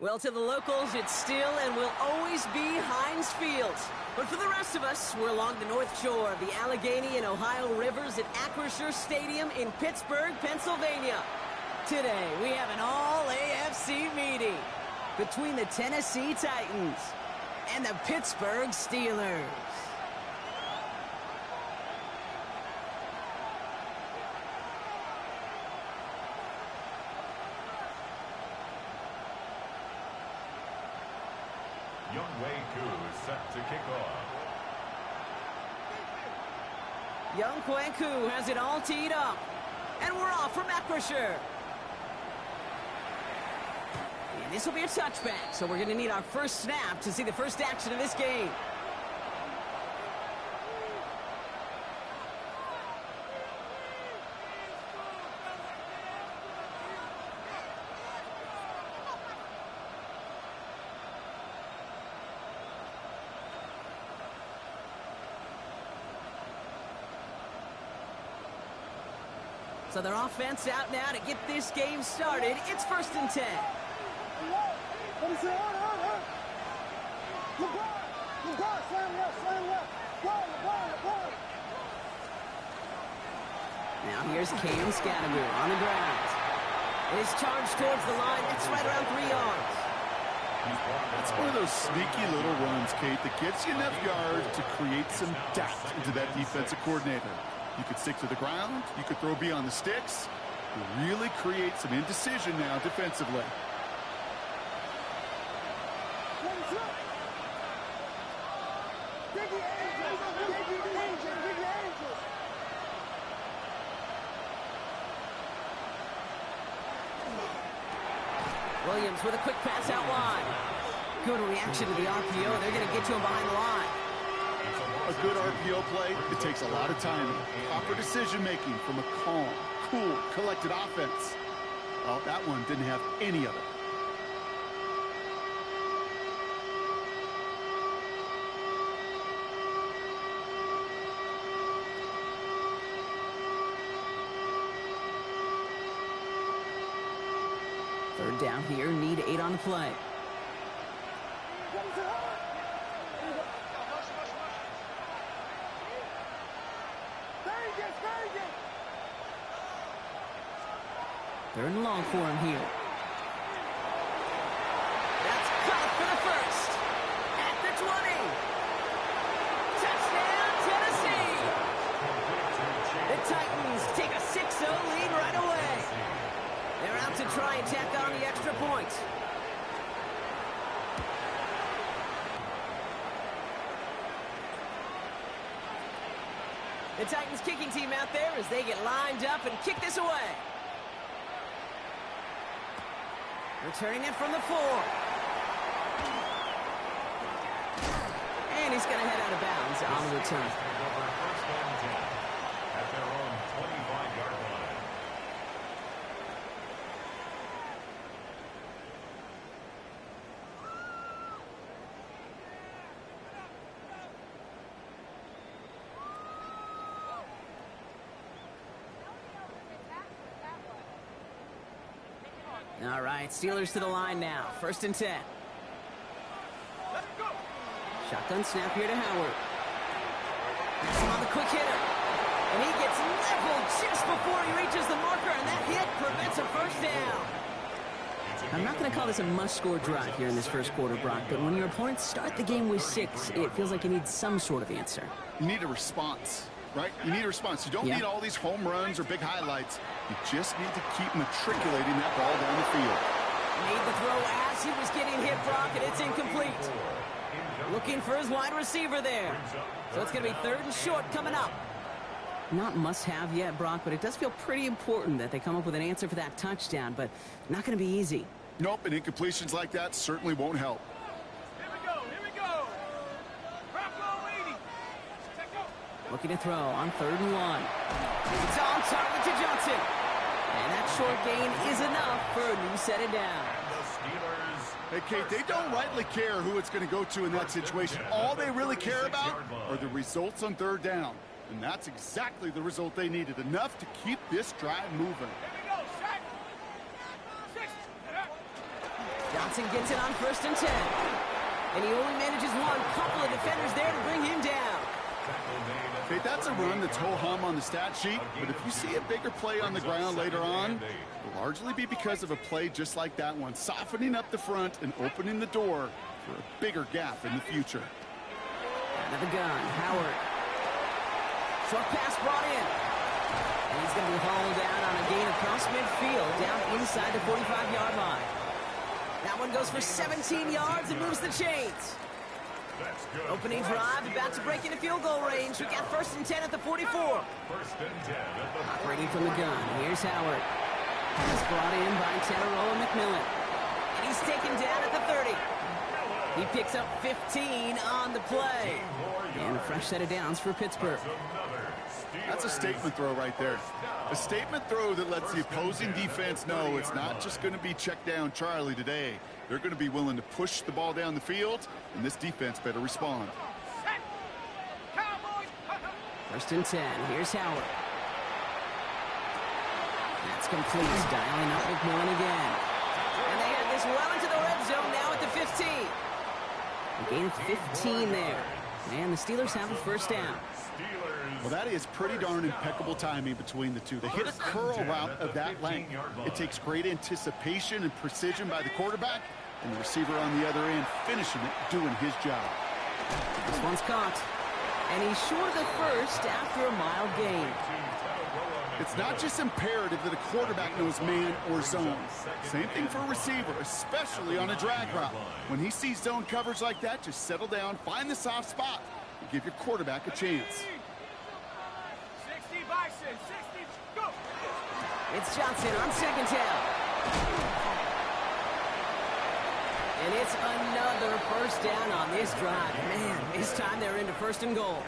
Well, to the locals, it's still and will always be Heinz Field. But for the rest of us, we're along the North Shore of the Allegheny and Ohio Rivers at Acrisure Stadium in Pittsburgh, Pennsylvania. Today, we have an all-AFC meeting between the Tennessee Titans and the Pittsburgh Steelers. Younghoe Koo is set to kick off. Younghoe Koo has it all teed up. And we're off from Acrisure. And this will be a touchback, so we're going to need our first snap to see the first action of this game. So their offense out now to get this game started. It's 1st and 10. Now here's Cam Scattergood on the ground. His charge towards the line. That's right around 3 yards. That's one of those sneaky little runs, Kate, that gets you enough yards to create some doubt into that defensive coordinator. You could stick to the ground. You could throw beyond the sticks. You really create some indecision now defensively. Williams with a quick pass out wide. Good reaction to the RPO. They're going to get to him behind the line. A good RPO play, it takes a lot of timing. Proper decision-making from a calm, cool, collected offense. Well, that one didn't have any of it. Third down here, need 8 on the play. Third and long for him here. That's caught for the first. At the 20. Touchdown, Tennessee. The Titans take a 6-0 lead right away. They're out to try and tack on the extra point. The Titans kicking team out there as they get lined up and kick this away. Returning it from the 4. And he's going to head out of bounds on the return. At their own 25-yard line. All right, Steelers to the line now. 1st and 10. Shotgun snap here to Howard. That's him on the quick hitter. And he gets leveled just before he reaches the marker, and that hit prevents a first down. I'm not going to call this a must-score drive here in this first quarter, Brock, but when your opponents start the game with 6, it feels like you need some sort of answer. You need a response, right? You need a response. You don't need all these home runs or big highlights. You just need to keep matriculating that ball down the field. Made the throw as he was getting hit, Brock, and it's incomplete. Looking for his wide receiver there. So it's going to be 3rd and short coming up. Not must-have yet, Brock, but it does feel pretty important that they come up with an answer for that touchdown, but not going to be easy. Nope, and incompletions like that certainly won't help. Here we go. Drop low 80. Looking to throw on 3rd and 1. It's on target to Johnson. And that short gain is enough for a new set of downs. Hey, Kate, they don't rightly care who it's going to go to in that situation. All they really care about are the results on 3rd down. And that's exactly the result they needed, enough to keep this drive moving. Here we go, set. 6. Johnson gets it on 1st and 10. And he only manages one. Couple of defenders there to bring him down. Okay, that's a run that's ho-hum on the stat sheet, but if you see a bigger play on the ground later on, it'll largely be because of a play just like that one, softening up the front and opening the door for a bigger gap in the future. Out of the gun, Howard. Short pass brought in. And he's going to be hauled down on a gain across midfield, down inside the 45-yard line. That one goes for 17 yards and moves the chains. Opening drive, about to break into field goal range. We got 1st and 10 at the 44. Operating from the gun, here's Howard. He's brought in by Teteroa McMillan. And he's taken down at the 30. He picks up 15 on the play. And a fresh set of downs for Pittsburgh. That's a statement throw right there. A statement throw that lets the opposing defense know it's not just going to be check down Charlie today. They're going to be willing to push the ball down the field, and this defense better respond. 1st and 10. Here's Howard. That's complete. Dialing up McMillan again. And they have this well into the red zone now at the 15. A gain of 15 there. And the Steelers have a 1st down. Well, that is pretty darn impeccable timing between the two. They hit a curl route of that length. It takes great anticipation and precision by the quarterback, and the receiver on the other end finishing it, doing his job. This one's caught. And he's short of the 1st after a mild gain. It's not just imperative that a quarterback knows man or zone. Same thing for a receiver, especially on a drag route. When he sees zone coverage like that, just settle down, find the soft spot, and give your quarterback a chance. 60 Bison, 60, go! It's Johnson on 2nd down. And it's another 1st down on this drive. Man, this time they're into 1st and goal.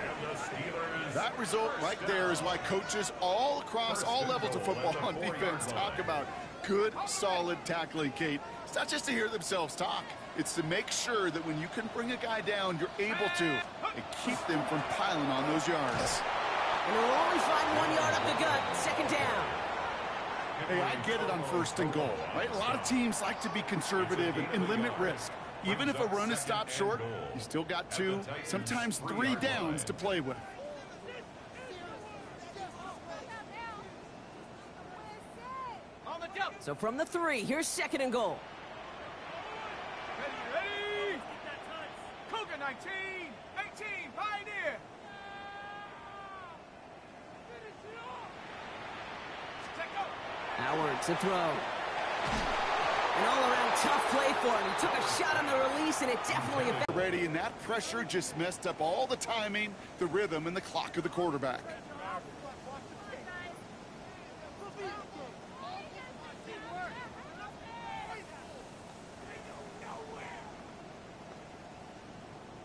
That result right there is why coaches all across all levels of football on defense talk about good, solid tackling, Kate. It's not just to hear themselves talk. It's to make sure that when you can bring a guy down, you're able to, and keep them from piling on those yards. And they'll only find 1 yard up the gut. 2nd down. Hey, I get it on 1st and goal, right? A lot of teams like to be conservative and limit risk. Even if a run is stopped short, you still got 2, sometimes 3 downs to play with. So from the 3, here's 2nd and goal. Ready? Cougar 19, 18, Pioneer. Howard to throw. An all-around tough play for him. He took a shot on the release, and it definitely affected. Ready, and that pressure just messed up all the timing, the rhythm, and the clock of the quarterback.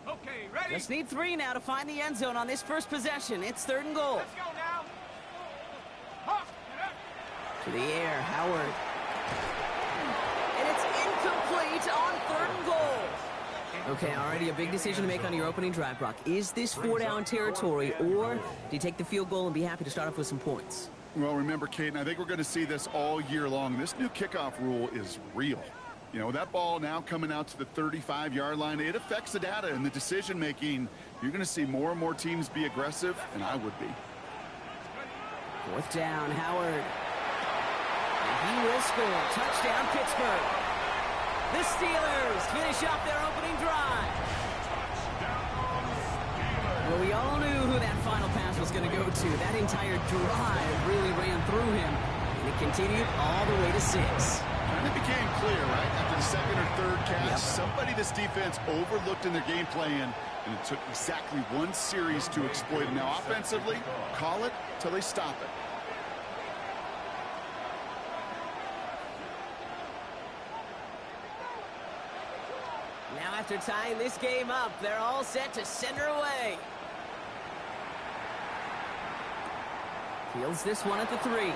Okay, ready? Just need 3 now to find the end zone on this 1st possession. It's 3rd and goal. Let's go now. Huff, To the air, Howard. And it's incomplete on 3rd and goal. Okay, already a big decision to make on your opening drive, Brock. Is this 4-down territory, or do you take the field goal and be happy to start off with some points? Well, remember, Kate, and I think we're going to see this all year long. This new kickoff rule is real. You know, that ball now coming out to the 35-yard line, it affects the data and the decision-making. You're going to see more and more teams be aggressive, and I would be. 4th down, Howard. And he will score. Touchdown, Pittsburgh. The Steelers finish off their opening drive. Well, we all knew who that final pass was going to go to. That entire drive really ran through him, and it continued all the way to 6. And it became clear, right, after the 2nd or 3rd catch, Yep. somebody this defense overlooked in their game plan, and it took exactly 1 series to exploit it. Now, offensively, call it till they stop it. Now, after tying this game up, they're all set to send her away. Fields this one at the 3.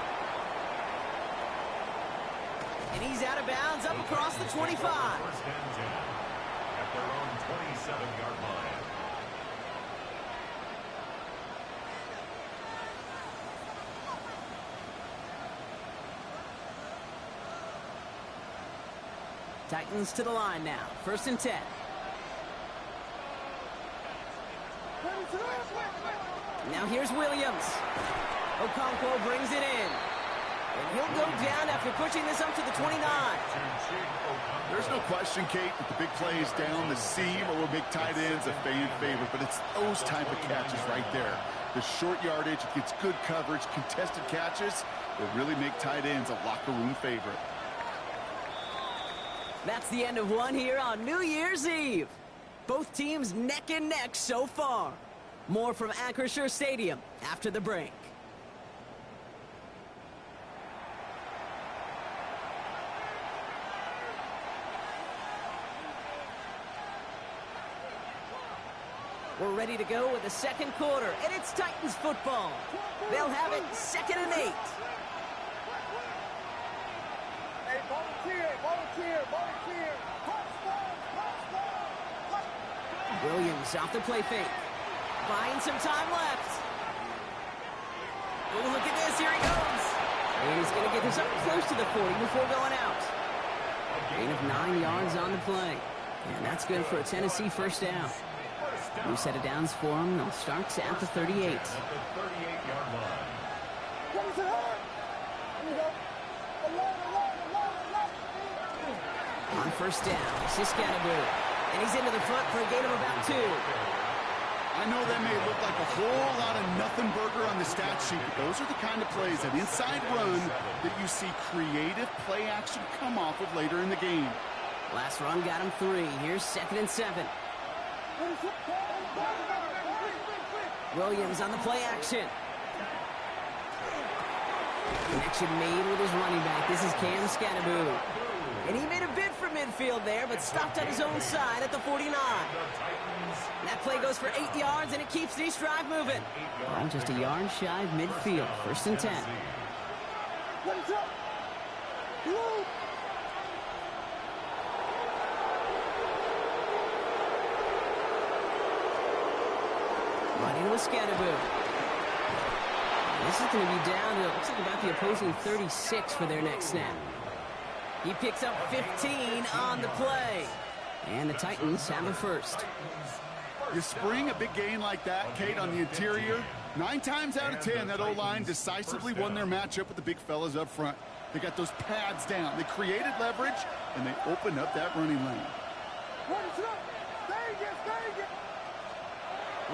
And he's out of bounds up across the 25. 1st and 10 at their own 27-yard line. Titans to the line now. 1st and 10. Now here's Williams. Okonkwo brings it in. And he'll go down after pushing this up to the 29. There's no question, Kate, that the big plays down the seam or will make tight ends a fan favorite, but it's those type of catches right there. The short yardage, it gets good coverage, contested catches will really make tight ends a locker room favorite. That's the end of one here on New Year's Eve. Both teams neck and neck so far. More from Acrisure Stadium after the break. We're ready to go with the second quarter, and it's Titans football. They'll have it 2nd and 8. Hey, volunteer. Williams off the play fake. Buying some time left. Oh, look at this. Here he goes. And he's going to get this up close to the 40 before going out. Gain of 9 yards on the play. And that's good for a Tennessee first down. New set of downs for him. They'll start at the 38. At the 38-yard line. On 1st down, Siscatabu. And he's into the front for a gain of about 2. I know that may look like a whole lot of nothing burger on the stat sheet, but those are the kind of plays, that inside run, that you see creative play action come off of later in the game. Last run got him 3. Here's 2nd and 7. Williams on the play action. Connection made with his running back. This is Cam Scatabu. And he made a bid for midfield there, but stopped on his own side at the 49. And that play goes for 8 yards, and it keeps this drive moving. Well, just a yard shy of midfield. 1st and 10. Running with Scatabu. This is going to be down to, looks like about the opposing 36 for their next snap. He picks up 15 on the play. And the Titans have a first. You spring a big gain like that, Kate, on the interior. 9 times out of 10, that O-line decisively won their matchup with the big fellas up front. They got those pads down. They created leverage, and they opened up that running lane.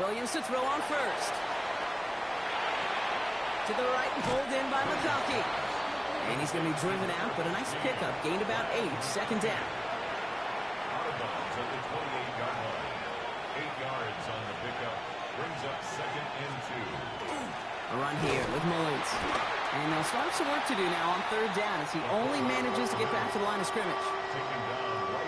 Williams to throw on 1st. To the right and pulled in by McConkey. And he's going to be driven out, but a nice pickup. Gained about 8. 2nd down. Out of bounds at the 28-yard line. 8 yards on the pickup. Brings up 2nd and 2. A run here with Mullins. And they'll start some work to do now on 3rd down as he only manages to get back to the line of scrimmage.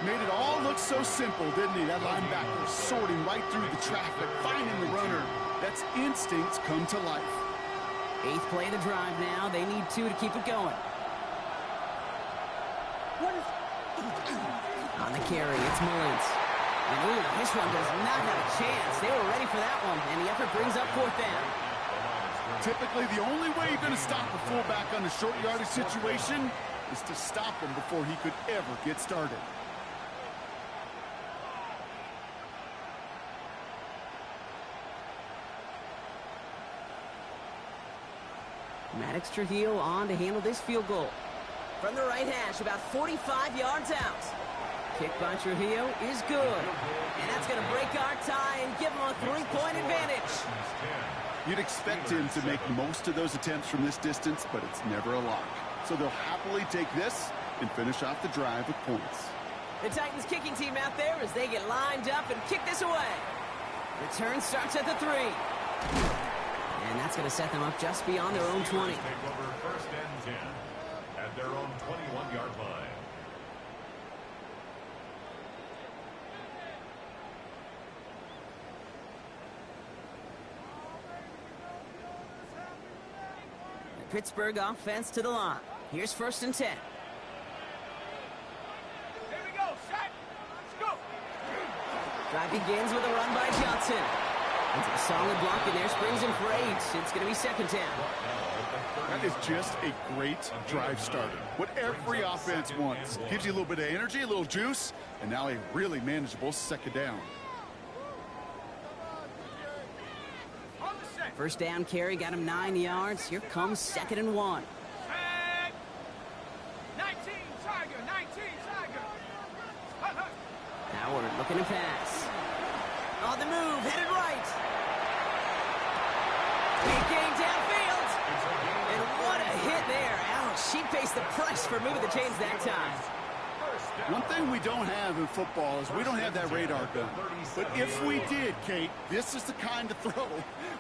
Made it all look so simple, didn't he? That linebacker sorting right through the traffic, finding the runner. That's instincts come to life. 8th play of the drive now. They need 2 to keep it going. On the carry, it's Mullins. And ooh, this one does not have a chance. They were ready for that one, and the effort brings up 4th down. Typically, the only way you're going to stop a fullback on a short yardage situation is to stop him before he could ever get started. Maddox Trujillo on to handle this field goal. From the right hash, about 45 yards out. Kick by Trujillo is good. And that's going to break our tie and give him a 3-point advantage. You'd expect him to make most of those attempts from this distance, but it's never a lock. So they'll happily take this and finish off the drive with points. The Titans kicking team out there as they get lined up and kick this away. Return starts at the 3. And that's going to set them up just beyond their own 20. Take over 1st and 10 at their own 21-yard line. The Pittsburgh offense to the line. Here's 1st and 10. Here we go, set. Let's go. Drive begins with a run by Johnson. It's a solid block in there. Springs in for 8. It's going to be second down. That is just a great drive starter. What every offense wants. Gives you a little bit of energy, a little juice, and now a really manageable second down. First down carry got him 9 yards. Here comes 2nd and 1. 19, Tiger, 19, Tiger. Howard looking to pass. On the move, headed right. Big gain downfield. And what a hit there. Ouch, she faced the price for moving the chains that time. One thing we don't have in football is we don't have that radar gun. But if we did, Kate, this is the kind of throw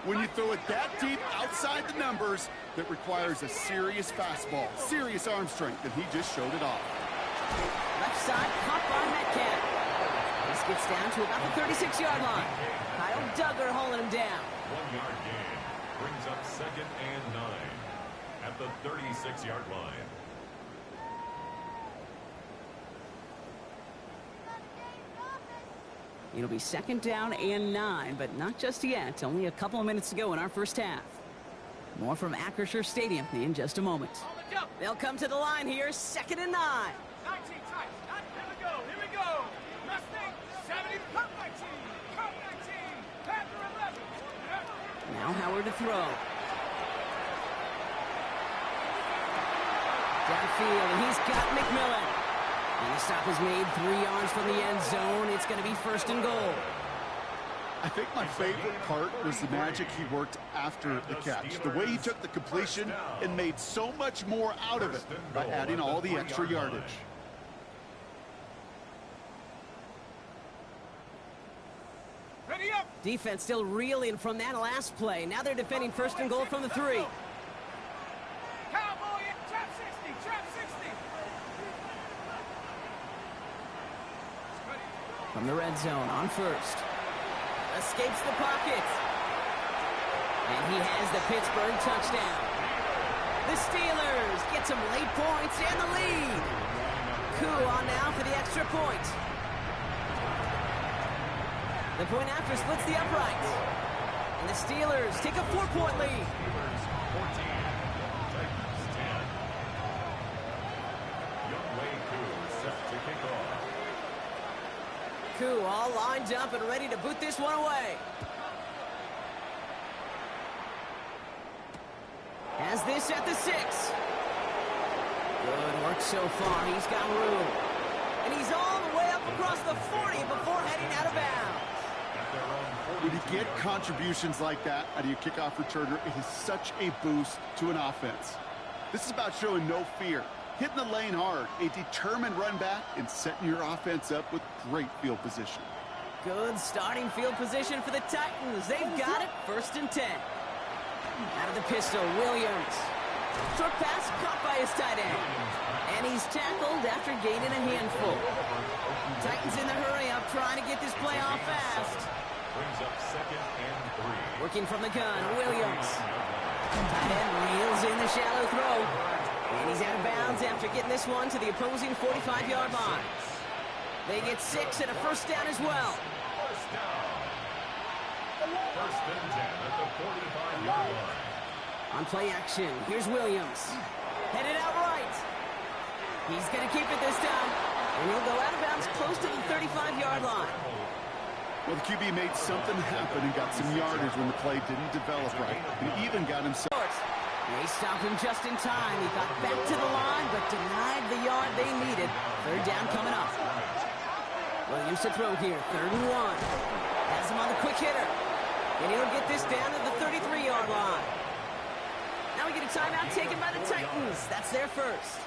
when you throw it that deep outside the numbers that requires a serious fastball, serious arm strength, and he just showed it off. Left side, caught by Metcalf. This gets down to about the 36-yard line. Kyle Duggar holding him down. 1-yard gain brings up 2nd and 9 at the 36-yard line. It'll be 2nd down and 9, but not just yet. Only a couple of minutes to go in our first half. More from Acrisure Stadium in just a moment. They'll come to the line here, 2nd and 9. 19 times. Here we go. Mustang, 70, cut 19. Cut 19. Panther 11. Now Howard to throw. Downfield, and he's got McMillan. And the stop is made 3 yards from the end zone. It's going to be 1st and goal. I think my favorite part was the magic he worked after the catch. The way he took the completion and made so much more out of it by adding all the extra yardage. Ready up. Defense still reeling from that last play. Now they're defending 1st and goal from the 3. Cowboy, trap 60, trap 60. From the red zone on 1st. Escapes the pocket. And he has the Pittsburgh touchdown. The Steelers get some late points and the lead. Koo on now for the extra point. The point after splits the uprights. And the Steelers take a 4-point lead. 14, Titans 10. Younghoe Koo set to kick off. Koo all lined up and ready to boot this one away. Has this at the 6. Good work so far. He's got room. And he's all the way up across the 40 before heading out of bounds. When you get contributions like that out of your kickoff returner, it is such a boost to an offense. This is about showing no fear, hitting the lane hard, a determined run back, and setting your offense up with great field position. Good starting field position for the Titans. They've got it, 1st and 10. Out of the pistol, Williams. Short pass caught by his tight end. And he's tackled after gaining a handful. Titans in the hurry up, trying to get this play off fast. Brings up 2nd and 3. Working from the gun, Williams. Tight end reels in the shallow throw. And he's out of bounds after getting this one to the opposing 45-yard line. They get 6 and a 1st down as well. 1st down. 1st and 10 at the 45-yard line. On play action, here's Williams. Headed out right. He's going to keep it this time. And he'll go out of bounds close to the 35-yard line. Well, the QB made something happen and got some yardage when the play didn't develop right. And even got himself. They stopped him just in time. He got back to the line, but denied the yard they needed. 3rd down coming up. Williams to throw here, 3rd and 1. Has him on the quick hitter. And he'll get this down to the 33-yard line. Now we get a timeout taken by the Titans. That's their 1st.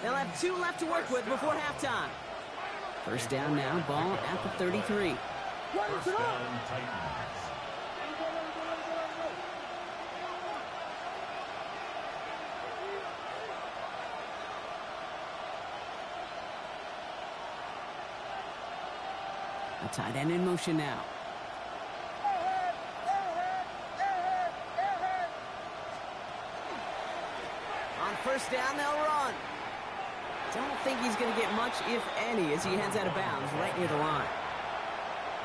They'll have 2 left to work with before halftime. 1st down now, ball at the 33. 1st down, Titans. A tight end in motion now. On 1st down, they'll run. Don't think he's going to get much, if any, as he heads out of bounds right near the line.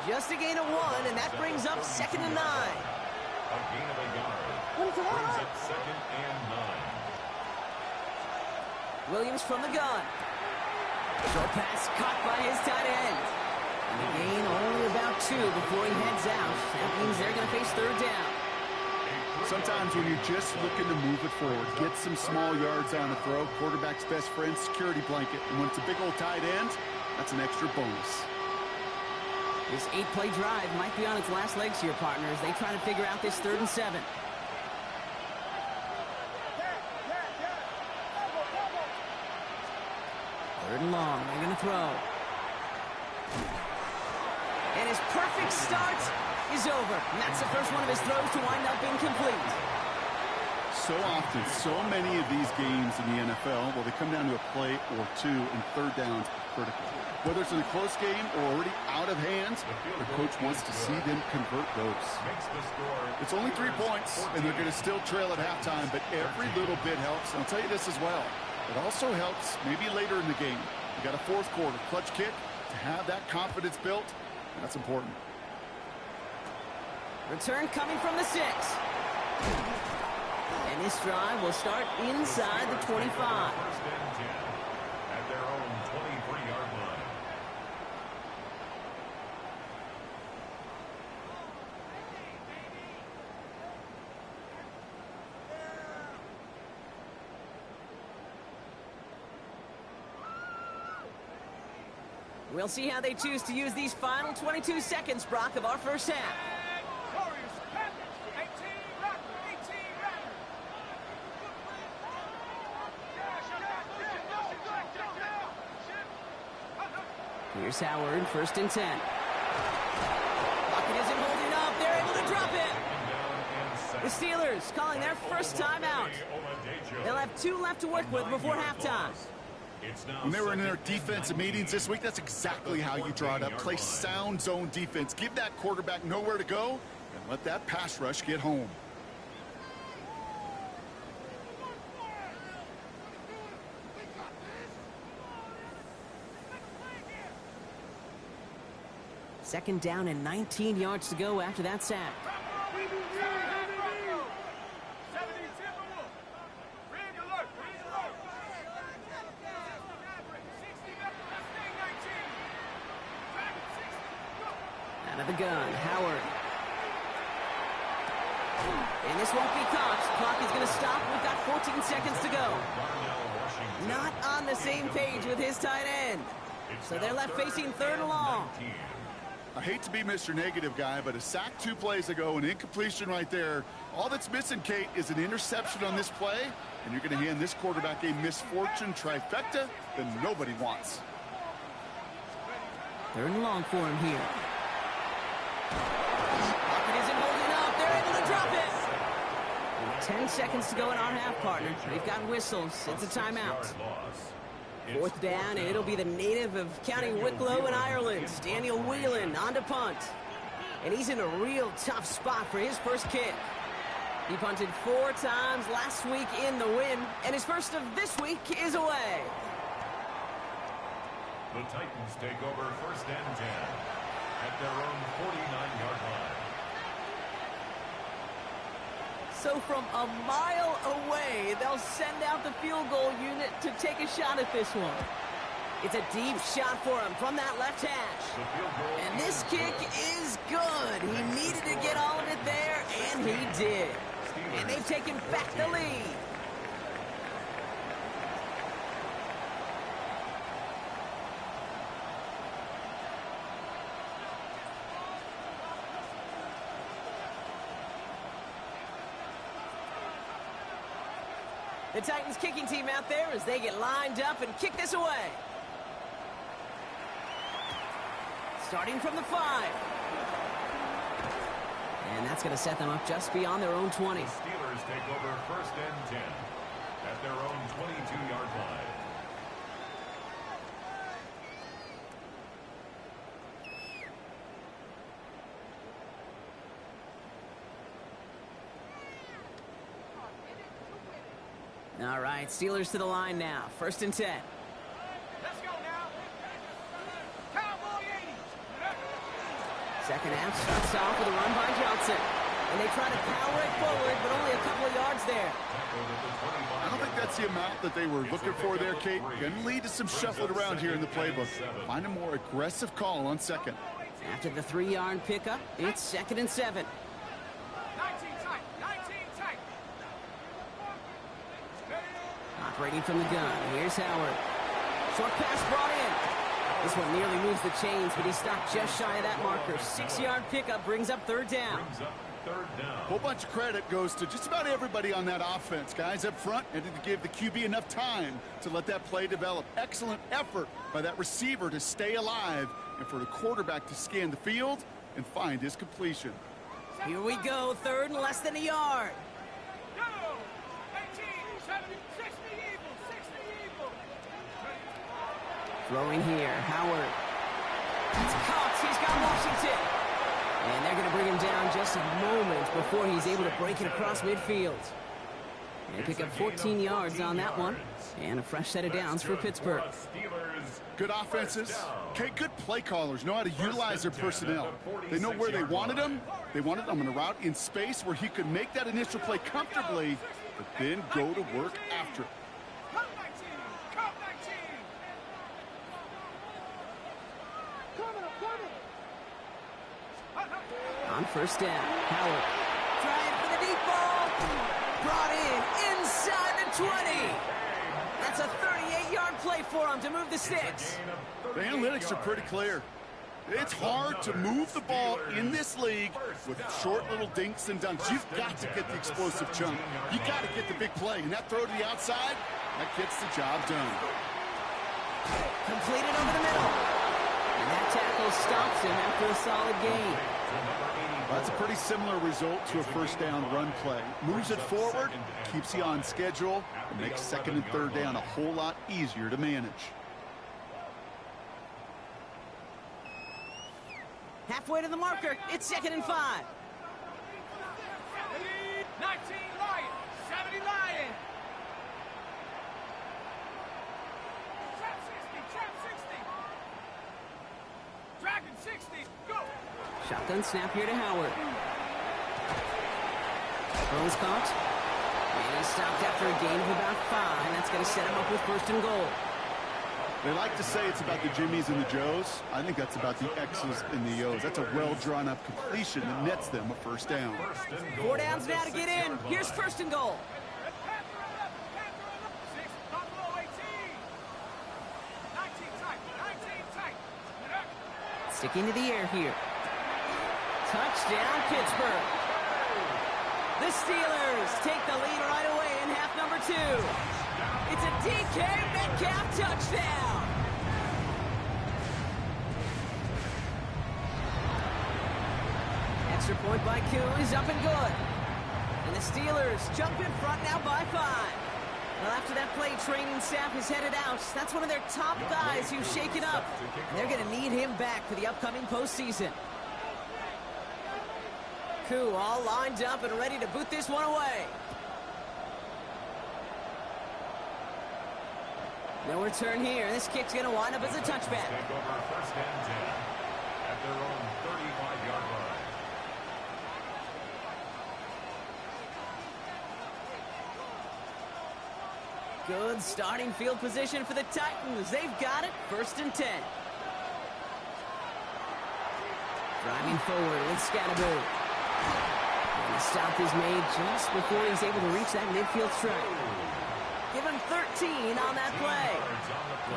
Just a gain of 1, and that brings up 2nd and 9. A gain of a yard. Brings up 2nd and 9. Williams from the gun. Short pass caught by his tight end. And the gain only about 2 before he heads out. That means they're going to face 3rd down. Sometimes when you're just looking to move it forward, get some small yards on the throw, quarterback's best friend, security blanket. And when it's a big old tight end, that's an extra bonus. This 8-play drive might be on its last legs here, partners. They try to figure out this 3rd and 7. 3rd and long. They're going to throw. And his perfect start is over. And that's the first one of his throws to wind up incomplete. So often, so many of these games in the NFL, well, they come down to a play or 2, and 3rd downs are critical. Whether it's in a close game or already out of hands, the coach wants to see them convert those. It's only 3 points, and they're going to still trail at halftime, but every little bit helps. And I'll tell you this as well. It also helps maybe later in the game. You got a 4th quarter clutch kick to have that confidence built. That's important. Return coming from the 6. And this drive will start inside the 25. First and 10 at their own 23-yard line. We'll see how they choose to use these final 22 seconds, Brock, of our first half. Warriors, Panthers, 18 Raptors, 18 Raptors. Here's Howard, 1st and 10. Lockett isn't holding up. They're able to drop it. The Steelers calling their first timeout. They'll have 2 left to work with before halftime. When they were in their defensive meetings this week, that's exactly how you draw it up. Play sound zone defense. Give that quarterback nowhere to go, and let that pass rush get home. Second down and 19 yards to go after that sack. Out of the gun, Howard. And this won't be caught. Clock is going to stop. We've got 14 seconds to go. Not on the same page with his tight end. So they're left facing 3rd and long. I hate to be Mr. Negative guy, but a sack 2 plays ago, an incompletion right there. All that's missing, Kate, is an interception on this play, and you're going to hand this quarterback a misfortune trifecta that nobody wants. 3rd and long for him here. Lockett isn't holding up. They're able to drop it. 10 seconds to go in our half, partner. We've got whistles. It's a timeout. 4th down, and it'll be the native of County Wicklow in Ireland, Daniel Whelan, on to punt. And he's in a real tough spot for his first kick. He punted 4 times last week in the win, and his first of this week is away. The Titans take over 1st and 10 at their own 49-yard line. So from a mile away, they'll send out the field goal unit to take a shot at this one. It's a deep shot for him from that left hash. And this kick is good. He needed to get all of it there, and he did. And they've taken back the lead. The Titans kicking team out there as they get lined up and kick this away. Starting from the 5. And that's going to set them up just beyond their own 20. The Steelers take over 1st and 10 at their own 22-yard line. All right, Steelers to the line now. 1st and 10. Let's go now. Cowboy 80s. Second half starts off with a run by Johnson. And they try to power it forward, but only a couple of yards there. I don't think that's the amount that they were looking for there, Kate. Going to lead to some shuffling around here in the playbook. Find a more aggressive call on second. After the 3-yard pickup, it's 2nd and 7. 19 tight, 19 tight. Operating from the gun, here's Howard. Short pass brought in. This one nearly moves the chains, but he stopped just shy of that marker. 6-yard pickup brings up 3rd down. A whole bunch of credit goes to just about everybody on that offense. Guys up front had to give the QB enough time to let that play develop. Excellent effort by that receiver to stay alive and for the quarterback to scan the field and find his completion. Here we go, 3rd and less than a yard. Go! 18, 70, 60 Eagles, 60 Eagles. Throwing here, Howard. It's caught, he's got Washington. And they're going to bring him down just a moment before he's able to break it across midfield. They pick up 14 yards on that one. And a fresh set of downs for Pittsburgh. Good offenses. Okay, good play callers know how to utilize their personnel. They know where they wanted him. They wanted him on a route in space where he could make that initial play comfortably, but then go to work after it. Come 19, come 19. On 1st down, Howard. Trying for the deep ball. Brought in inside the 20. That's a 38-yard play for him to move the sticks. The analytics are pretty clear. It's hard to move the ball in this league with short little dinks and dunks. You've got to get the explosive chunk. You got to get the big play. And that throw to the outside, that gets the job done. Completed over the middle. And that tackle stops him after a solid gain. That's a pretty similar result to a 1st down run play. Moves it forward, keeps you on schedule, and makes 2nd and 3rd down a whole lot easier to manage. Halfway to the marker, it's 2nd and 5. 19 Lion, 70 Lion. Trap 60, Dragon 60, go. Shotgun snap here to Howard. Throws caught. And he's stopped after a gain of about 5. That's going to set him up with 1st and goal. They like to say it's about the Jimmies and the Joes. I think that's about the X's and the O's. That's a well-drawn-up completion that nets them a 1st down. 4 downs now to get in. Here's 1st and goal. Panther 11, 6 Buffalo 18. 19 tight. Sticking to the air here. Touchdown, Pittsburgh. The Steelers take the lead right away in half number 2. It's a DK Metcalf touchdown. Extra point by Kuhn is up and good. And the Steelers jump in front now by 5. Well, after that play, training staff is headed out. That's one of their top guys who's shaken up. And they're going to need him back for the upcoming postseason. Kuhn all lined up and ready to boot this one away. No return here. This kick's going to wind up as a touchback. Take over 1st and 10 at their own 35-yard line. Good starting field position for the Titans. They've got it. 1st and 10. Driving forward with Scatterbo. And the stop is made just before he's able to reach that midfield strike. Give him 13 on that play.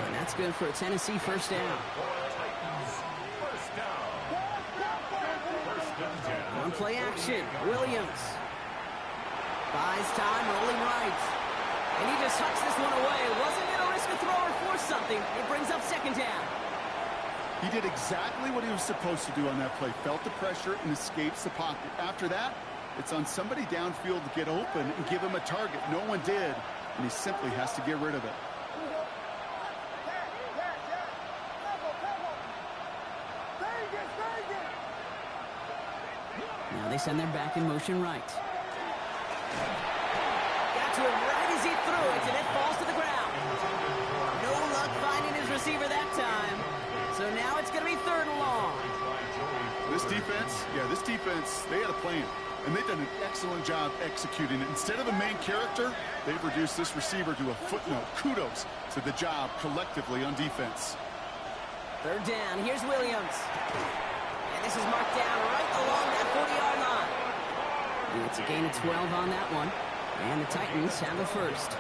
And that's good for a Tennessee 1st down. On play action, Williams. Buys time, rolling right. And he just hucks this one away. Wasn't going to risk a throw or force something. It brings up 2nd down. He did exactly what he was supposed to do on that play. Felt the pressure and escapes the pocket. After that, it's on somebody downfield to get open and give him a target. No one did. And he simply has to get rid of it. Now they send their back in motion right. Got to him right as he threw it, and it falls to the ground. No luck finding his receiver that time. So now it's going to be 3rd and long. This defense Yeah, this defense, they had a plan, and they've done an excellent job executing it. Instead of a main character, they've reduced this receiver to a footnote. Kudos to the job collectively on defense. Third down. Here's Williams. And this is marked down right along that 40-yard line. And it's a gain of 12 on that one. And the Titans have a first.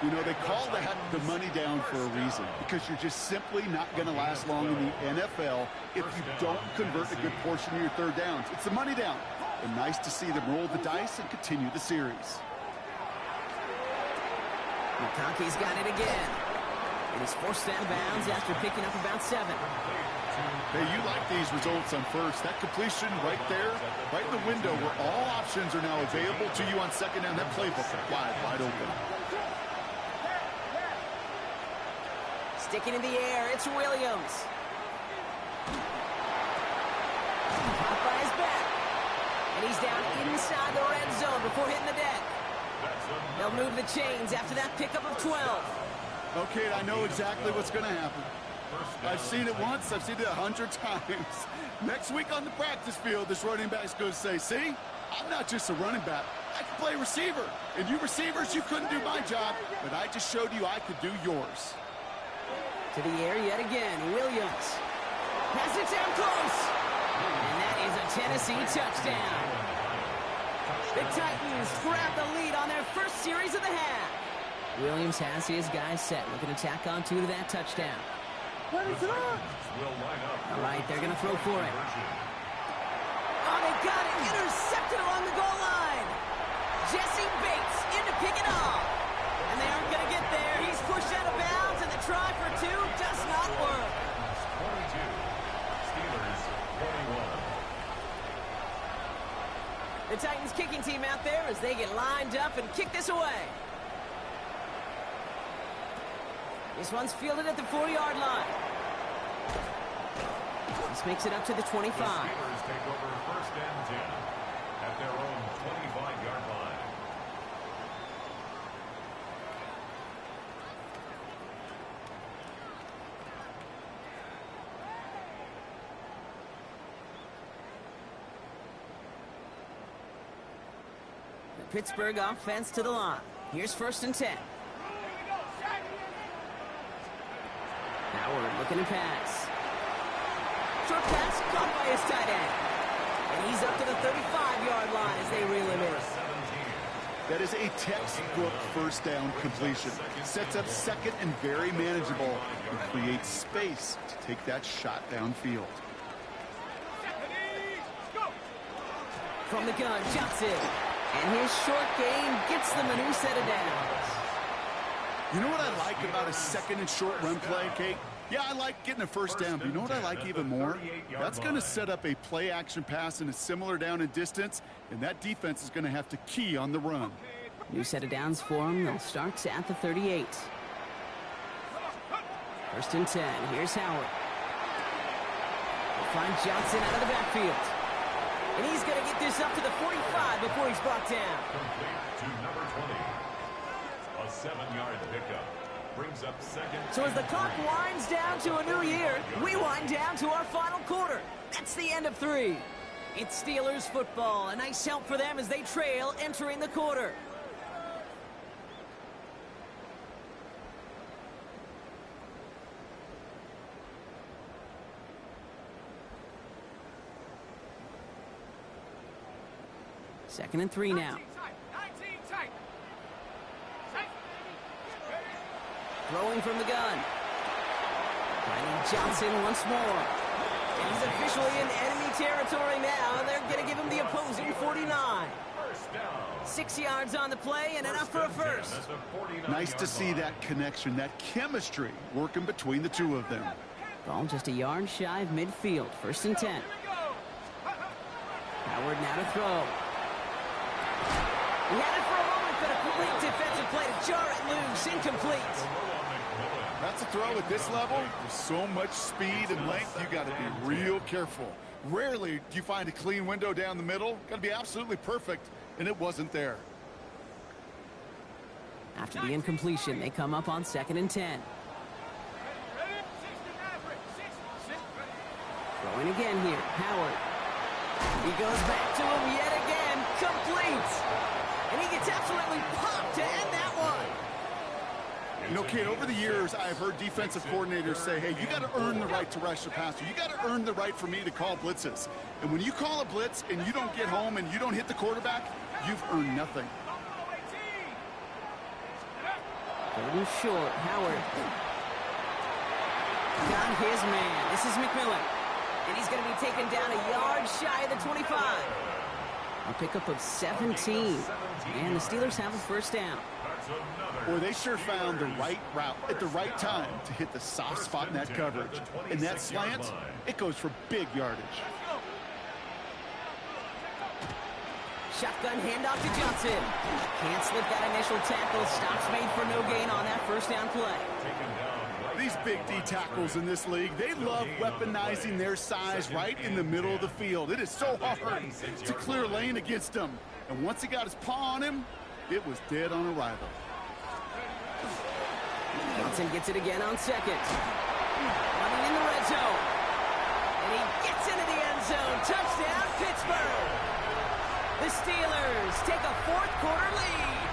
You know, they call that the money down for a reason, because you're just simply not going to last long in the NFL if you don't convert a good portion of your third downs. It's the money down. And nice to see them roll the dice and continue the series. McConkey's got it again. And he's forced out of bounds after picking up about 7. Hey, you like these results on first. That completion right there, right in the window where all options are now available to you on second down. That playbook wide open. Sticking in the air, it's Williams. Caught by his back. And he's down inside the red zone before hitting the deck. They'll move the chains after that pickup of 12. Okay, I know exactly what's going to happen. I've seen it once. I've seen it 100 times. Next week on the practice field, this running back's going to say, see, I'm not just a running back. I can play receiver. And you receivers, you couldn't do my job, but I just showed you I could do yours. To the air yet again, Williams. Pass it down close. And that is a Tennessee touchdown. The Titans grab the lead on their first series of the half. Williams has his guys set, looking to tack on 2 to that touchdown. All right, they're going to throw for it. Oh, they got it. Intercepted along the goal line. Jesse Bates in to pick it off. And they aren't going to get there. He's pushed out of bounds, and the try for 2 does not work. 22. Steelers 21. The Titans kicking team out there as they get lined up and kick this away. This one's fielded at the 4-yard line. This makes it up to the 25. The Steelers take over first and 10 at their own 25-yard line. The Pittsburgh offense to the line. Here's first and 10. Howard looking to pass. Short pass caught by his tight end. And he's up to the 35-yard line as they reel him in. That is a textbook first down completion. Sets up second and very manageable and creates space to take that shot downfield. From the gun, Johnson. And his short game gets them a new set of downs. You know what I like about a second and short run play, Kate? Yeah, I like getting a first down, but you know what I like even more? That's going to set up a play-action pass in a similar down and distance, and that defense is going to have to key on the run. New set of downs for them. They'll start at the 38. First and 10. Here's Howard. They'll find Johnson out of the backfield. And he's going to get this up to the 45 before he's brought down. Complete to number 20. A 7-yard pickup. Brings up second. So as the clock winds down to a new year, we wind down to our final quarter. That's the end of 3. It's Steelers football. A nice help for them as they trail entering the quarter. Second and 3 now. Throwing from the gun. Finding Johnson once more. And he's officially in enemy territory now. They're going to give him the opposing 49. 6 yards on the play and enough for a first. Nice to see that connection, that chemistry working between the two of them. Ball just a yard shy of midfield. First and 10. Howard now to throw. He had it for a moment, but a complete defensive play to jar it loose. Incomplete. That's a throw at this level. With so much speed and length, you got to be real careful. Rarely do you find a clean window down the middle. Got to be absolutely perfect, and it wasn't there. After the incompletion, they come up on second and 10. Throwing again here, Howard. He goes back to him yet again. Complete. And he gets absolutely popped to end that one. You know, Kate, over the years, I've heard defensive coordinators say, hey, you got to earn the right to rush the passer. You got to earn the right for me to call blitzes. And when you call a blitz and you don't get home and you don't hit the quarterback, you've earned nothing. Third and short, Howard. Got his man. This is McMillan. And he's going to be taken down a yard shy of the 25. A pickup of 17. And the Steelers have a first down. Boy, they sure found the right route at the right time to hit the soft spot in that coverage. And that slant, it goes for big yardage. Shotgun handoff to Johnson. Can't slip that initial tackle. Stops made for no gain on that first down play. These big D tackles in this league, they love weaponizing their size right in the middle of the field. It is so hard to clear lane against them. And once he got his paw on him, it was dead on arrival. Johnson gets it again on second. Running in the red zone. And he gets into the end zone. Touchdown, Pittsburgh. The Steelers take a fourth-quarter lead.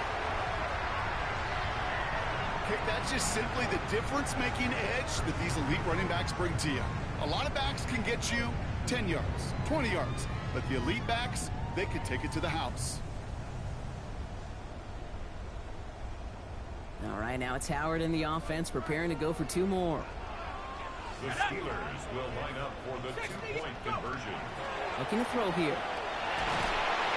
Okay, that's just simply the difference-making edge that these elite running backs bring to you. A lot of backs can get you 10 yards, 20 yards, but the elite backs, they can take it to the house. All right, now it's Howard in the offense, preparing to go for two more. The Steelers will line up for the two-point conversion. Looking to throw here.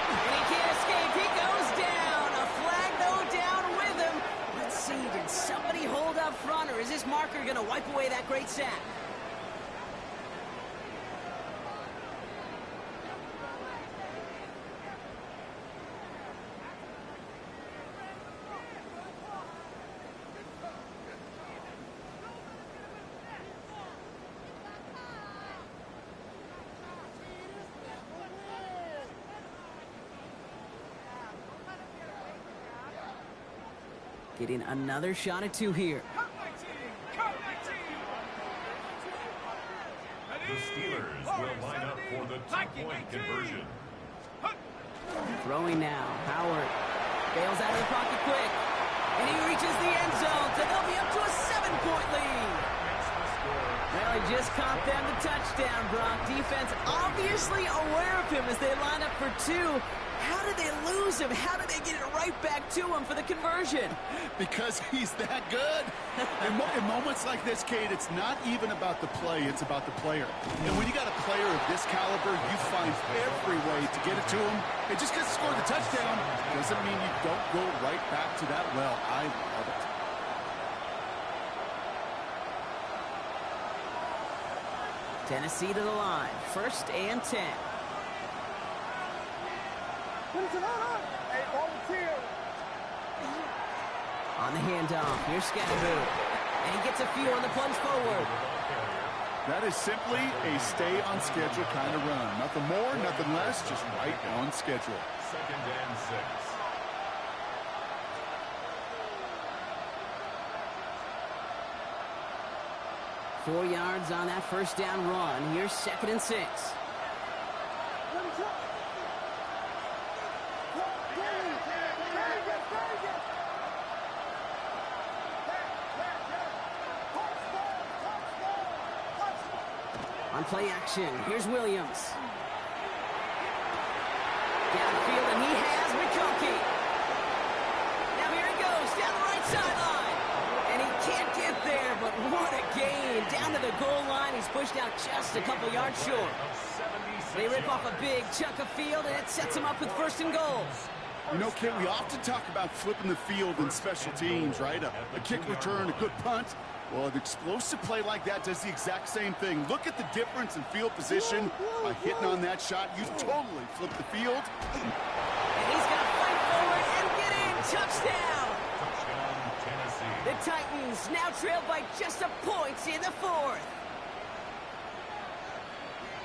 And he can't escape. He goes down. A flag, though, down with him. Let's see, did somebody hold up front, or is this marker going to wipe away that great sack? Getting another shot at two here. The Steelers will line up for the two-point conversion. Throwing now. Howard bails out of the pocket quick. And he reaches the end zone, so they'll be up to a 7-point lead. Well, he just caught them the touchdown, Brock. Defense obviously aware of him as they line up for two. How did they lose him? How did they get it right back to him for the conversion? Because he's that good. In moments like this, Kate, it's not even about the play, it's about the player. And when you got a player of this caliber, you find every way to get it to him. And just because he scored the touchdown doesn't mean you don't go right back to that well. I love it. Tennessee to the line. 1st and 10. On the handoff, here's Scatteroo. And he gets a few on the plunge forward. That is simply a stay-on-schedule kind of run. Nothing more, nothing less, just right on schedule. 2nd and 6. Four yards on that first down run. Here's 2nd and 6. On play action, here's Williams. Downfield, and he has McConkey. Now here he goes, down the right sideline. And he can't get there, but what a gain. Down to the goal line, he's pushed out just a couple yards short. They rip off a big chunk of field, and it sets him up with 1st and goal. You know, Kit, we often talk about flipping the field in special teams, right? A kick return, a good punt. Well, an explosive play like that does the exact same thing. Look at the difference in field position. By hitting on that shot, you totally flip the field. And he's going to fight forward and get in. Touchdown! Touchdown, Tennessee. The Titans now trail by just a point in the 4th.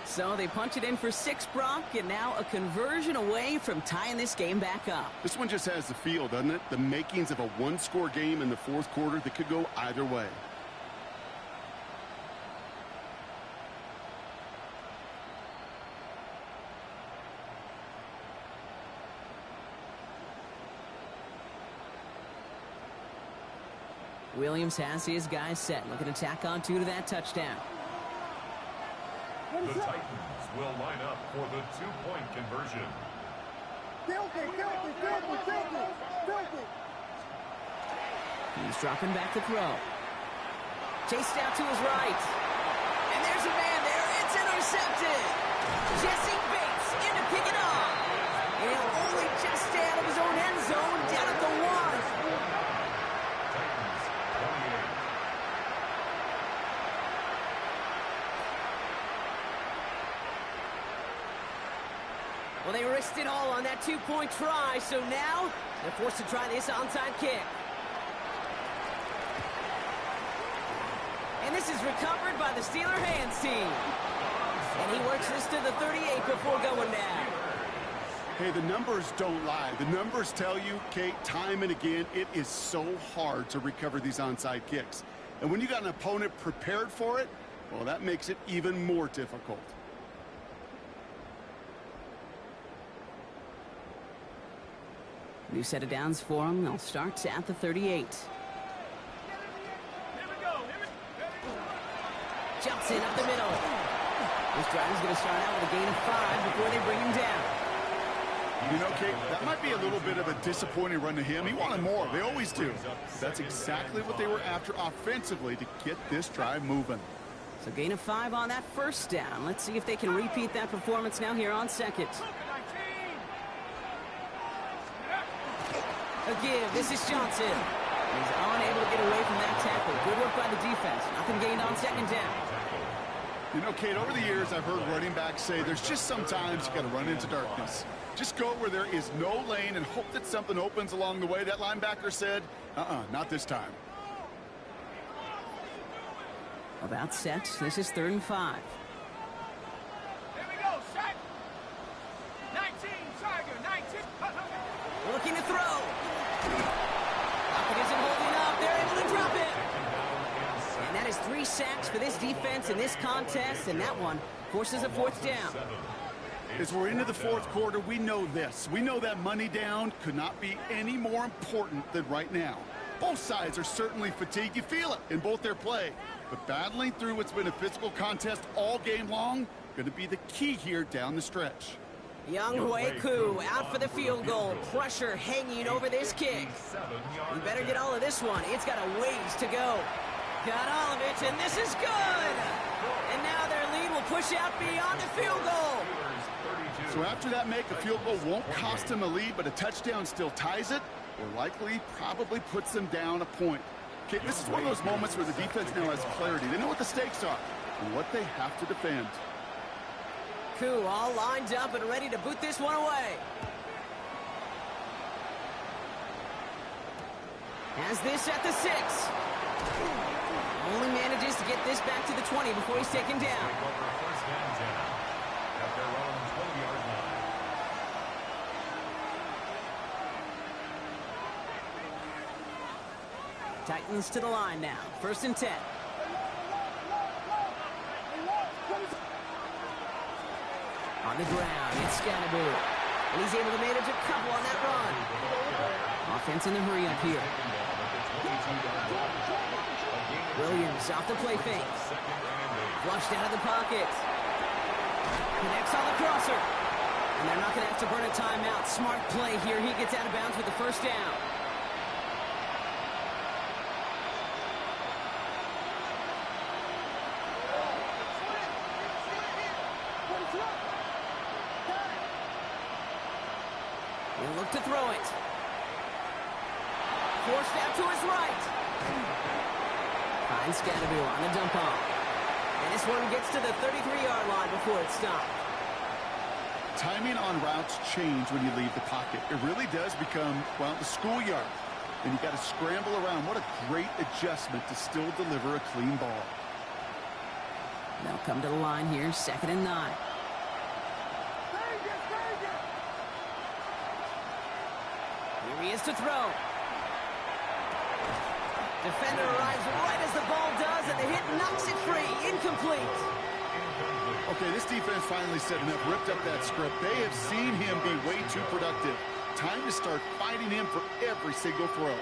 So they punch it in for 6, Brock, and now a conversion away from tying this game back up. This one just has the feel, doesn't it? The makings of a one-score game in the 4th quarter that could go either way. Williams has his guys set, looking to tack on 2 to that touchdown. The Titans will line up for the 2-point conversion. He's dropping back to throw. Chased out to his right. And there's a man there. It's intercepted. Jesse Bates in to pick it off. And he'll only just stay out of his own end zone down at the 1. Titans 28. Well, they risked it all on that 2-point try, so now they're forced to try this onside kick. And this is recovered by the Steeler hands team. And he works this to the 38 before going down. Hey, the numbers don't lie. The numbers tell you, Kate, time and again, it is so hard to recover these onside kicks. And when you got an opponent prepared for it, well, that makes it even more difficult. New set of downs for them. They'll start at the 38. Jumps in up the middle. This drive is going to start out with a gain of 5 before they bring him down. You know, Kate, that might be a little bit of a disappointing run to him. He wanted more. They always do. That's exactly what they were after offensively to get this drive moving. So gain of 5 on that first down. Let's see if they can repeat that performance now here on second. Again, this is Johnson. He's unable to get away from that tackle. Good work by the defense. Nothing gained on second down. You know, Kate, over the years, I've heard running backs say there's just sometimes you got to run into darkness. Just go where there is no lane and hope that something opens along the way. That linebacker said, not this time. About set. This is 3rd and 5. Here we go, set. 19, Tiger, 19. Looking to throw. Lockett isn't holding up. They're able to drop it. And that is 3 sacks for this defense in this contest, and that one forces a 4th down. As we're into the 4th quarter, we know this. We know that money down could not be any more important than right now. Both sides are certainly fatigued. You feel it in both their play. But battling through what's been a physical contest all game long, going to be the key here down the stretch. Younghoe Koo out for the field goal. Pressure hanging over this kick. We better get all of this one. It's got a ways to go. Got all of it, and this is good. And now their lead will push out beyond the field goal. So after that make, a field goal won't cost them a lead, but a touchdown still ties it, or likely probably puts them down a point. Okay, this is one of those moments where the defense now has clarity. They know what the stakes are and what they have to defend. Koo all lined up and ready to boot this one away. Has this at the 6. Only manages to get this back to the 20 before he's taken down. Titans to the line now. 1st and 10. On the ground, it's Scannaboo. And he's able to manage a couple on that run. Offense in the hurry up here. Williams off the play fake. Flushed out of the pocket. Connects on the crosser. And they're not going to have to burn a timeout. Smart play here. He gets out of bounds with the 1st down. He'll look to throw it. Forced out to his right. Finds Scannaboo on the dump off. And this one gets to the 33-yard line before it's stopped. Timing on routes change when you leave the pocket. It really does become, well, the schoolyard. And you got to scramble around. What a great adjustment to still deliver a clean ball. They'll come to the line here, 2nd and 9. Here he is to throw. Defender arrives right as the ball does, and the hit knocks it free. Incomplete. Okay, this defense finally setting up, ripped up that script. They have seen him be way too productive. Time to start fighting him for every single throw.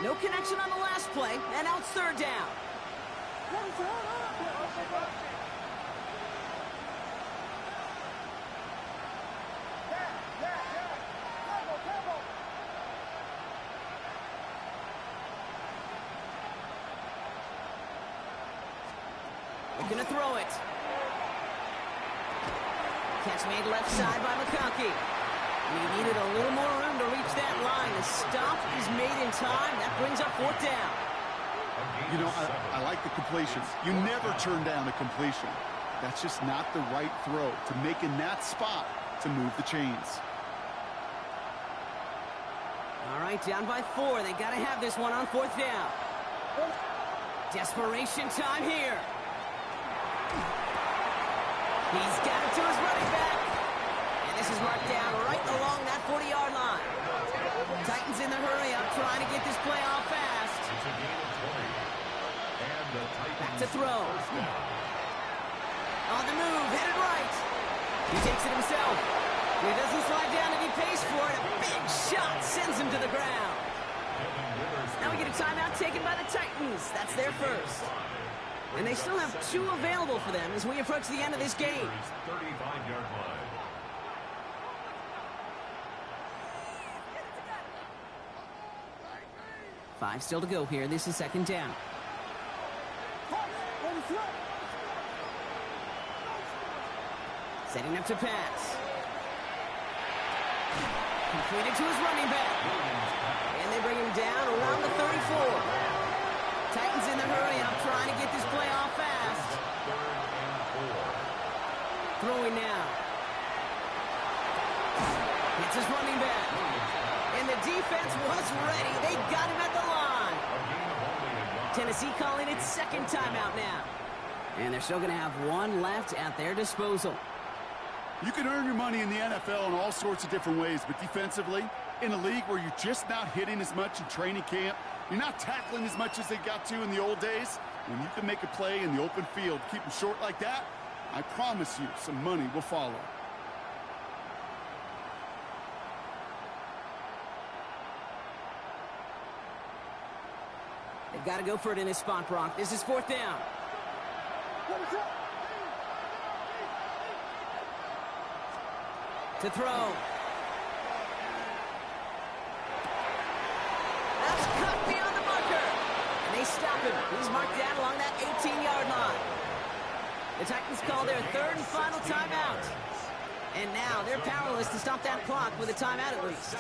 No connection on the last play, and now it's third down. Looking to throw it. Catch made left side by McConkey. He needed a little more room to reach that line. The stop is made in time. That brings up fourth down. You know, I like the completion. You never turn down a completion. That's just not the right throw to make in that spot to move the chains. All right, down by 4. They got to have this one on fourth down. Desperation time here. He's got it to his running back. And this is marked down right along that 40-yard line. Titans in the hurry up, trying to get this play off fast. It's a gain of 20. And the Titans Back to throw. On the move, headed right. He takes it himself. He doesn't slide down and he pays for it. A big shot sends him to the ground. Now we get a timeout taken by the Titans. That's their first. And they still have 2 available for them as we approach the end of this game. 35-yard line. Five still to go here. This is second down. Setting up to pass. Completed to his running back. And they bring him down around the 34. Titans in the hurry up, trying to get this play off fast. Throwing now. It's his running back. And the defense was ready. They got him at the line. Tennessee calling its second timeout now. And they're still going to have 1 left at their disposal. You can earn your money in the NFL in all sorts of different ways, but defensively, in a league where you're just not hitting as much in training camp, you're not tackling as much as they got to in the old days, when you can make a play in the open field, keep them short like that, I promise you some money will follow. They've got to go for it in this spot, Brock. This is fourth down. To throw. That's cut beyond the marker. And they stop him. He's marked down along that 18-yard line. The Titans call their third and final timeout. And now they're powerless to stop that clock with a timeout at least.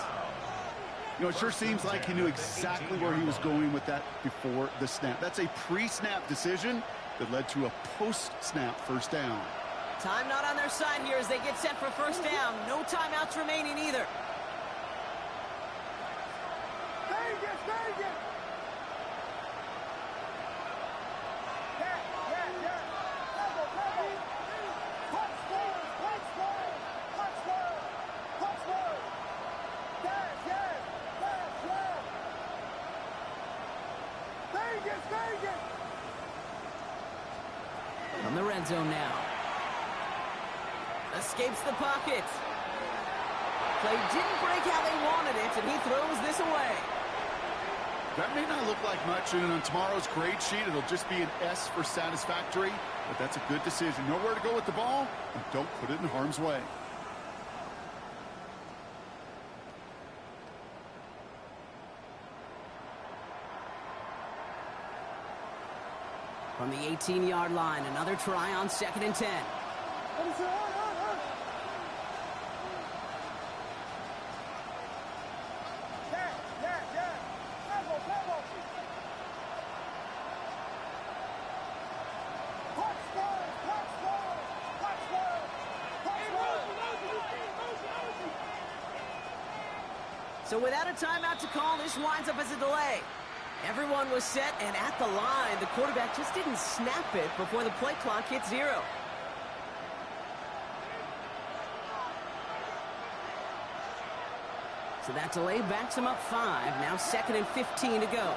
You know, it sure seems like he knew exactly where he was going with that before the snap. That's a pre-snap decision that led to a post-snap first down. Time not on their side here as they get set for first down. No timeouts remaining either. Vegas, Vegas! From the red zone now. Escapes the pocket. Play didn't break how they wanted it, and he throws this away. That may not look like much, and on tomorrow's grade sheet, it'll just be an S for satisfactory, but that's a good decision. Know where to go with the ball, and don't put it in harm's way. From the 18-yard line, another try on 2nd and 10. So without a timeout to call, this winds up as a delay. Everyone was set and at the line. The quarterback just didn't snap it before the play clock hit 0. So that delay backs him up 5. Now 2nd and 15 to go.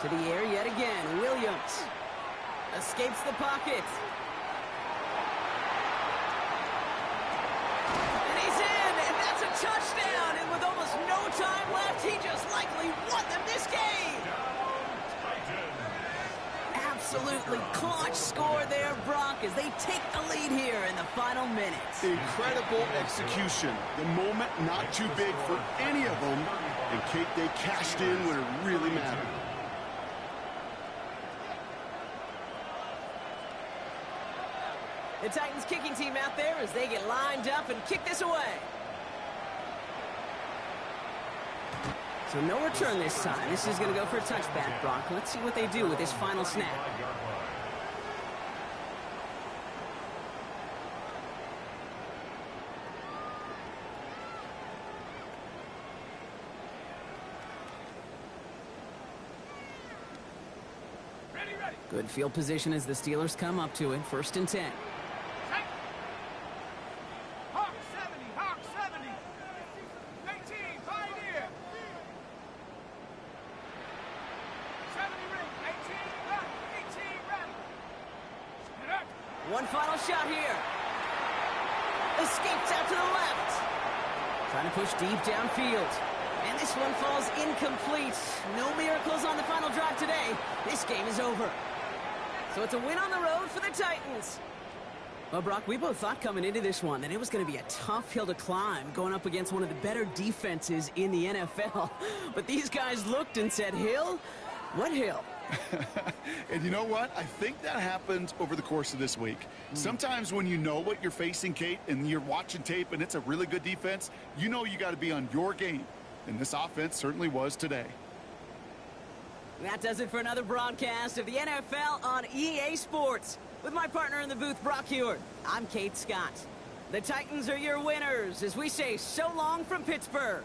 To the air yet again. Williams escapes the pocket. And he's in, and that's a touchdown. And with almost no time left, he just likely won them this game. Absolutely clutch score there, Brock, as they take the lead here in the final minutes. Incredible execution. The moment not too big for any of them. And Kate, they cashed in when it really mattered. The Titans kicking team out there as they get lined up and kick this away. So no return this time. This is going to go for a touchback, Brock. Let's see what they do with this final snap. Ready, ready. Good field position as the Steelers come up to it. 1st and 10. Take. Hawk 70, Hawk 70. 18, Pioneer. 70 ring, 18 ready, 18 ready. Get up. One final shot here. Escapes out to the left. Trying to push deep downfield. And this one falls incomplete. No miracles on the final drive today. This game is over. So it's a win on the road for the Titans. Well, Brock, we both thought coming into this one that it was going to be a tough hill to climb going up against one of the better defenses in the NFL. But these guys looked and said, Hill? What hill? And you know what? I think that happened over the course of this week. Sometimes when you know what you're facing, Kate, and you're watching tape and it's a really good defense, you know you got to be on your game. And this offense certainly was today. That does it for another broadcast of the NFL on EA Sports. With my partner in the booth, Brock Huard, I'm Kate Scott. The Titans are your winners as we say so long from Pittsburgh.